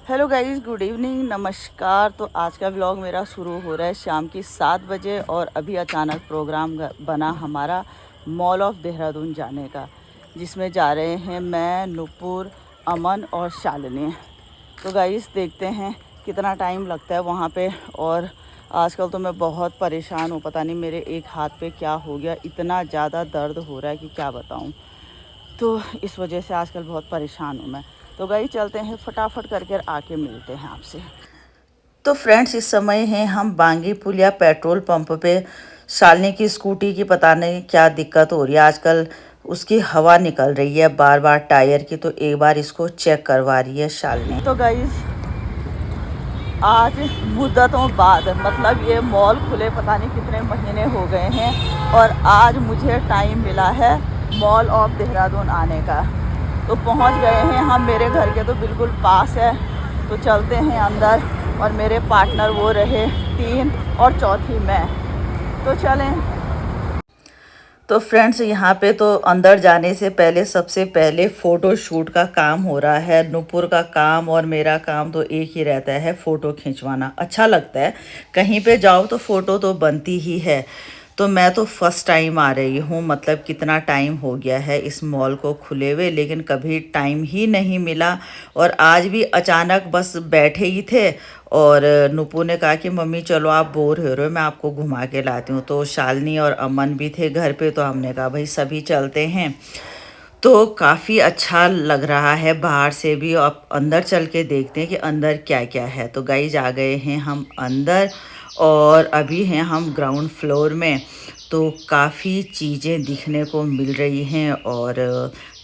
Hello guys, good evening, नमस्कार। तो आज का व्लॉग मेरा शुरू हो रहा है शाम की 7 बजे और अभी अचानक प्रोग्राम बना हमारा मॉल ऑफ देहरादून जाने का, जिसमें जा रहे हैं मैं, नुपुर, अमन और शालिनी। तो गाइस देखते हैं कितना टाइम लगता है वहाँ पे। और आजकल तो मैं बहुत परेशान हूँ, पता नहीं मेरे एक हाथ पे क्या हो गया, इतना ज़्यादा दर्द हो रहा है कि क्या बताऊँ। तो इस वजह से आजकल बहुत परेशान हूँ मैं। तो गाइस चलते हैं, फटाफट करके आके मिलते हैं आपसे। तो फ्रेंड्स, इस समय हैं हम बांगी पुलिया पेट्रोल पंप पे। शालिनी की स्कूटी की पता नहीं क्या दिक्कत हो रही है आजकल, उसकी हवा निकल रही है बार बार टायर की, तो एक बार इसको चेक करवा रही है शालिनी। तो गाइस आज मुद्दतों बाद, मतलब ये मॉल खुले पता नहीं कितने महीने हो गए हैं, और आज मुझे टाइम मिला है मॉल ऑफ देहरादून आने का। तो पहुंच गए हैं हम, मेरे घर के तो बिल्कुल पास है। तो चलते हैं अंदर, और मेरे पार्टनर वो रहे 3 और चौथी मैं। तो चलें। तो फ्रेंड्स, यहाँ पे तो अंदर जाने से पहले सबसे पहले फ़ोटो शूट का काम हो रहा है। नुपुर का काम और मेरा काम तो एक ही रहता है, फ़ोटो खिंचवाना। अच्छा लगता है, कहीं पे जाओ तो फ़ोटो तो बनती ही है। तो मैं तो फर्स्ट टाइम आ रही हूँ, मतलब कितना टाइम हो गया है इस मॉल को खुले हुए, लेकिन कभी टाइम ही नहीं मिला। और आज भी अचानक बस बैठे ही थे, और नुपू ने कहा कि मम्मी चलो आप बोर हो रहे हो, मैं आपको घुमा के लाती हूँ। तो शालिनी और अमन भी थे घर पे, तो हमने कहा भाई सभी चलते हैं। तो काफ़ी अच्छा लग रहा है बाहर से भी। अब अंदर चल के देखते हैं कि अंदर क्या क्या है। तो गाइस आ गए हैं हम अंदर, और अभी हैं हम ग्राउंड फ्लोर में। तो काफ़ी चीज़ें दिखने को मिल रही हैं, और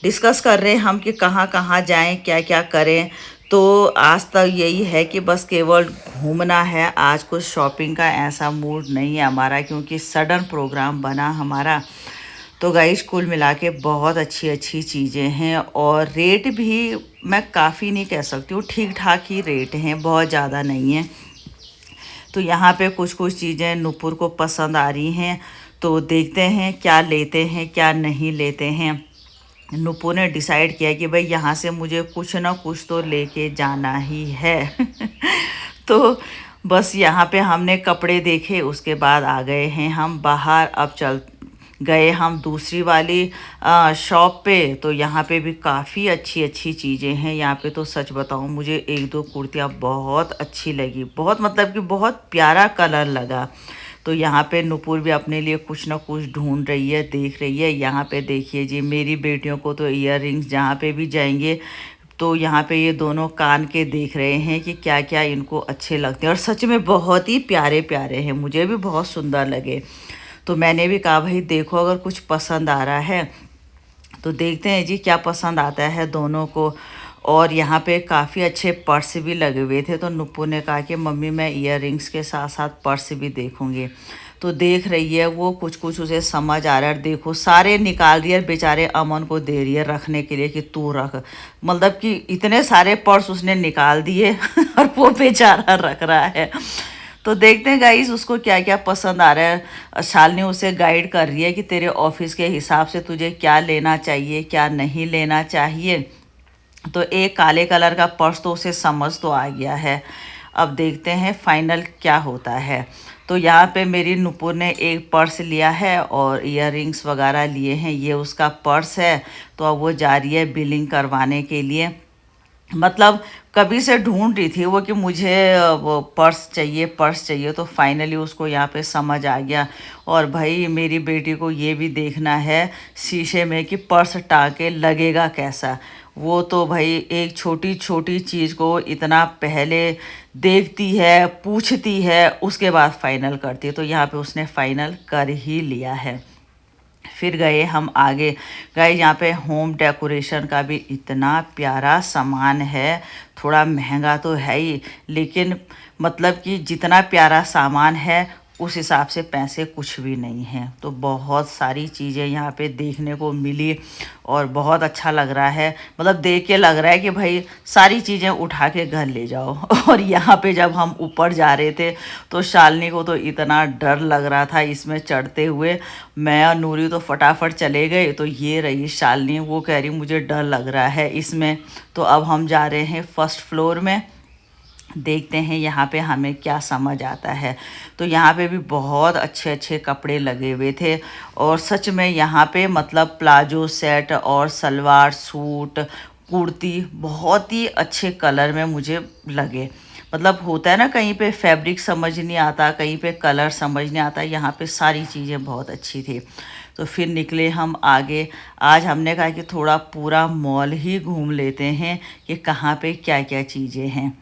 डिस्कस कर रहे हैं हम कि कहाँ कहाँ जाएं, क्या क्या करें। तो आज तक यही है कि बस केवल घूमना है। आज कुछ शॉपिंग का ऐसा मूड नहीं है हमारा, क्योंकि सडन प्रोग्राम बना हमारा। तो गाइस कुल मिला के बहुत अच्छी अच्छी चीज़ें हैं, और रेट भी मैं काफ़ी नहीं कह सकती हूँ, ठीक ठाक ही रेट हैं, बहुत ज़्यादा नहीं है। तो यहाँ पे कुछ कुछ चीज़ें नुपुर को पसंद आ रही हैं, तो देखते हैं क्या लेते हैं क्या नहीं लेते हैं। नुपुर ने डिसाइड किया कि भाई यहाँ से मुझे कुछ ना कुछ तो लेके जाना ही है। तो बस यहाँ पे हमने कपड़े देखे, उसके बाद आ गए हैं हम बाहर। अब चल गए हम दूसरी वाली शॉप पे। तो यहाँ पे भी काफ़ी अच्छी अच्छी चीज़ें हैं। यहाँ पे तो सच बताऊँ, मुझे एक दो कुर्तियाँ बहुत अच्छी लगी, बहुत मतलब कि बहुत प्यारा कलर लगा। तो यहाँ पे नुपुर भी अपने लिए कुछ ना कुछ ढूंढ रही है, देख रही है। यहाँ पे देखिए जी, मेरी बेटियों को तो ईयर रिंग्स जहाँ पे भी जाएंगे, तो यहाँ पे ये दोनों कान के देख रहे हैं कि क्या क्या इनको अच्छे लगते हैं, और सच में बहुत ही प्यारे प्यारे हैं, मुझे भी बहुत सुंदर लगे। तो मैंने भी कहा भाई देखो, अगर कुछ पसंद आ रहा है तो देखते हैं जी क्या पसंद आता है दोनों को। और यहाँ पे काफ़ी अच्छे पर्स भी लगे हुए थे, तो नुप्पू ने कहा कि मम्मी मैं ईयर रिंग्स के साथ साथ पर्स भी देखूँगी। तो देख रही है वो, कुछ कुछ उसे समझ आ रहा है। देखो सारे निकाल रही है, बेचारे अमन को दे रही है रखने के लिए कि तू रख। मतलब कि इतने सारे पर्स उसने निकाल दिए और वो बेचारा रख रहा है। तो देखते हैं गाइस उसको क्या क्या पसंद आ रहा है। शालिनी उसे गाइड कर रही है कि तेरे ऑफिस के हिसाब से तुझे क्या लेना चाहिए क्या नहीं लेना चाहिए। तो एक काले कलर का पर्स तो उसे समझ तो आ गया है। अब देखते हैं फाइनल क्या होता है। तो यहाँ पे मेरी नुपुर ने एक पर्स लिया है और इयर रिंग्स वगैरह लिए हैं, ये उसका पर्स है। तो अब वो जा रही है बिलिंग करवाने के लिए। मतलब कभी से ढूंढ रही थी वो कि मुझे वो पर्स चाहिए पर्स चाहिए, तो फाइनली उसको यहाँ पे समझ आ गया। और भाई मेरी बेटी को ये भी देखना है शीशे में कि पर्स टाँके लगेगा कैसा। वो तो भाई एक छोटी छोटी चीज़ को इतना पहले देखती है, पूछती है, उसके बाद फाइनल करती है। तो यहाँ पे उसने फाइनल कर ही लिया है। फिर गए हम आगे। गए यहाँ पे होम डेकोरेशन का भी इतना प्यारा सामान है। थोड़ा महंगा तो है ही, लेकिन मतलब कि जितना प्यारा सामान है उस हिसाब से पैसे कुछ भी नहीं हैं। तो बहुत सारी चीज़ें यहाँ पे देखने को मिली, और बहुत अच्छा लग रहा है। मतलब देख के लग रहा है कि भाई सारी चीज़ें उठा के घर ले जाओ। और यहाँ पे जब हम ऊपर जा रहे थे तो शालिनी को तो इतना डर लग रहा था इसमें चढ़ते हुए। मैं और नूरी तो फटाफट चले गए। तो ये रही शालिनी, वो कह रही मुझे डर लग रहा है इसमें। तो अब हम जा रहे हैं फर्स्ट फ्लोर में। देखते हैं यहाँ पे हमें क्या समझ आता है। तो यहाँ पे भी बहुत अच्छे अच्छे कपड़े लगे हुए थे और सच में यहाँ पे मतलब प्लाजो सेट और सलवार सूट कुर्ती बहुत ही अच्छे कलर में मुझे लगे। मतलब होता है ना, कहीं पे फैब्रिक समझ नहीं आता, कहीं पे कलर समझ नहीं आता, यहाँ पे सारी चीज़ें बहुत अच्छी थी। तो फिर निकले हम आगे। आज हमने कहा कि थोड़ा पूरा मॉल ही घूम लेते हैं कि कहाँ पे क्या क्या चीज़ें हैं।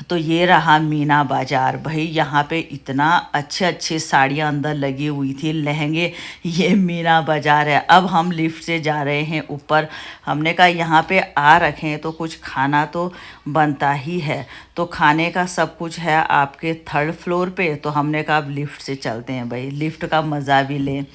तो ये रहा मीना बाज़ार। भाई यहाँ पे इतना अच्छे अच्छे साड़ियाँ अंदर लगी हुई थी, लहंगे। ये मीना बाज़ार है। अब हम लिफ्ट से जा रहे हैं ऊपर। हमने कहा यहाँ पे आ रखे हैं तो कुछ खाना तो बनता ही है। तो खाने का सब कुछ है आपके 3rd फ्लोर पे। तो हमने कहा अब लिफ्ट से चलते हैं भाई, लिफ्ट का मज़ा भी लें।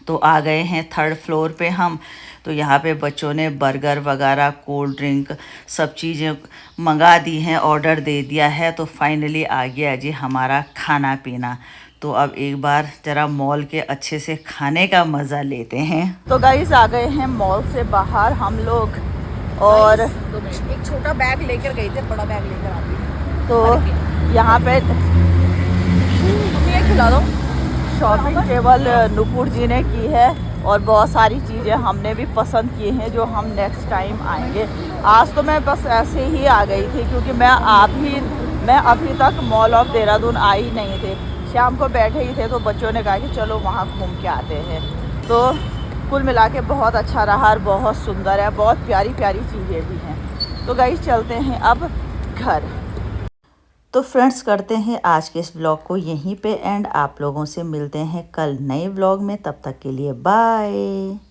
तो आ गए हैं 3rd फ्लोर पे हम। तो यहाँ पे बच्चों ने बर्गर वगैरह कोल्ड ड्रिंक सब चीज़ें मंगा दी हैं, ऑर्डर दे दिया है। तो फाइनली आ गया जी हमारा खाना पीना। तो अब एक बार ज़रा मॉल के अच्छे से खाने का मज़ा लेते हैं। तो गाइस आ गए हैं मॉल से बाहर हम लोग और एक छोटा बैग लेकर गए थे, बड़ा बैग लेकर आती। तो यहाँ पे ये खिला दो। शॉपिंग केवल नुपुर जी ने की है और बहुत सारी चीज़ें हमने भी पसंद की हैं जो हम नेक्स्ट टाइम आएंगे। आज तो मैं बस ऐसे ही आ गई थी क्योंकि मैं अभी तक मॉल ऑफ देहरादून आई नहीं थे। शाम को बैठे ही थे तो बच्चों ने कहा कि चलो वहाँ घूम के आते हैं। तो कुल मिला के बहुत अच्छा रहा और बहुत सुंदर है, बहुत प्यारी प्यारी चीज़ें भी हैं। तो गाइस चलते हैं अब घर। तो फ्रेंड्स करते हैं आज के इस व्लॉग को यहीं पे एंड। आप लोगों से मिलते हैं कल नए व्लॉग में। तब तक के लिए बाय।